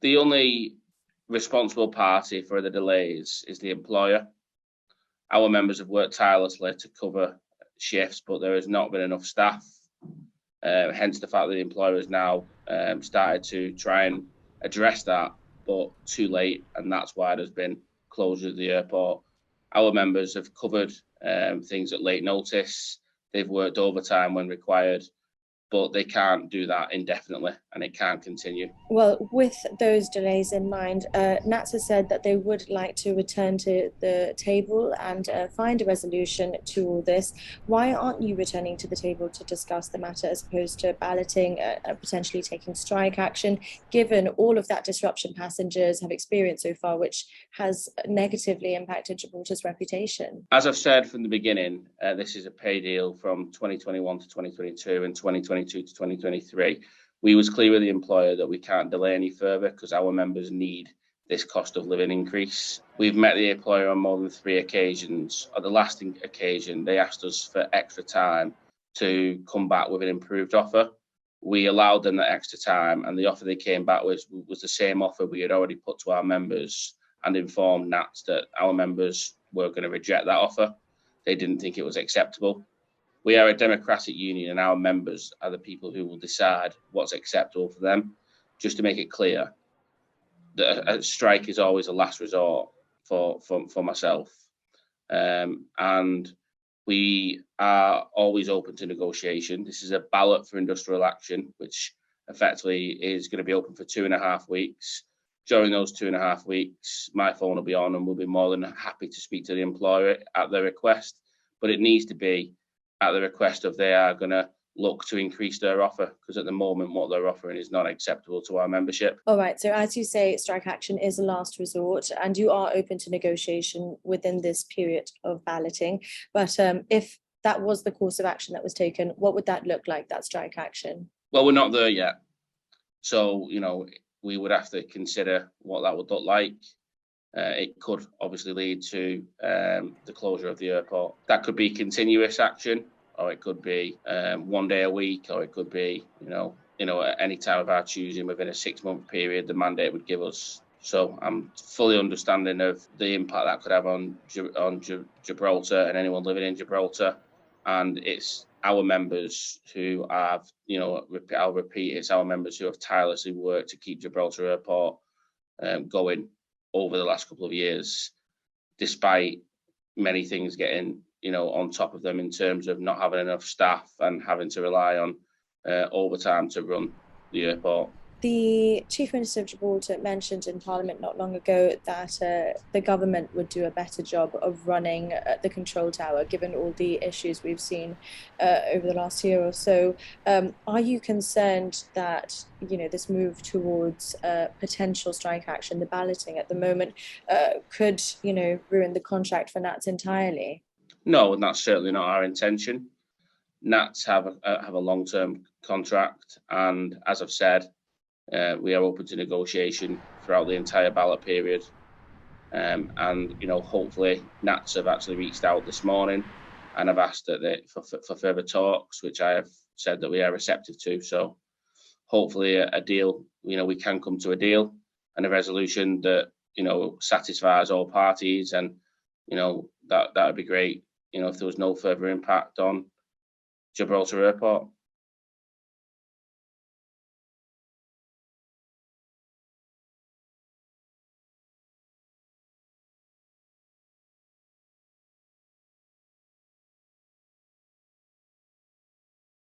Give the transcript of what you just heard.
The only responsible party for the delays is the employer. Our members have worked tirelessly to cover shifts, but there has not been enough staff. Hence the fact that the employer has now started to try and address that, but too late, and that's why there's been closure of the airport. Our members have covered things at late notice. They've worked overtime when required, but they can't do that indefinitely, and it can't continue. Well, with those delays in mind, NATS has said that they would like to return to the table and find a resolution to all this. Why aren't you returning to the table to discuss the matter as opposed to balloting, potentially taking strike action, given all of that disruption passengers have experienced so far, which has negatively impacted Gibraltar's reputation? As I've said from the beginning, this is a pay deal from 2021 to 2022 and 2022 to 2023. We was clear with the employer that we can't delay any further because our members need this cost of living increase. We've met the employer on more than 3 occasions. On the last occasion, they asked us for extra time to come back with an improved offer. We allowed them that extra time, and the offer they came back with was the same offer we had already put to our members and informed NATS that our members were going to reject that offer. They didn't think it was acceptable. We are a democratic union, and our members are the people who will decide what's acceptable for them. Just to make it clear that a strike is always a last resort for myself. And we are always open to negotiation. This is a ballot for industrial action, which effectively is going to be open for 2.5 weeks. During those 2.5 weeks, my phone will be on, and we'll be more than happy to speak to the employer at their request. But it needs to be at the request of they are going to look to increase their offer, because at the moment what they're offering is not acceptable to our membership. All right, so as you say, strike action is a last resort and you are open to negotiation within this period of balloting. But if that was the course of action that was taken, what would that look like, that strike action? Well, we're not there yet. So, we would have to consider what that would look like. It could obviously lead to the closure of the airport. That could be continuous action, or it could be 1 day a week, or it could be, at any time of our choosing within a 6-month period the mandate would give us. So I'm fully understanding of the impact that could have on Gibraltar and anyone living in Gibraltar. And it's our members who have, I'll repeat, it's our members who have tirelessly worked to keep Gibraltar Airport going over the last couple of years, despite many things getting, on top of them in terms of not having enough staff and having to rely on overtime to run the airport. The Chief Minister of Gibraltar mentioned in Parliament not long ago that the government would do a better job of running the control tower, given all the issues we've seen over the last year or so. Are you concerned that this move towards potential strike action, the balloting at the moment, could ruin the contract for NATS entirely? No, and that's certainly not our intention. NATS have a long-term contract, and as I've said, we are open to negotiation throughout the entire ballot period. And hopefully NATS have actually reached out this morning and have asked that for further talks, which I have said that we are receptive to. So hopefully a deal, we can come to a deal and a resolution that, satisfies all parties, and, that would be great, if there was no further impact on Gibraltar Airport.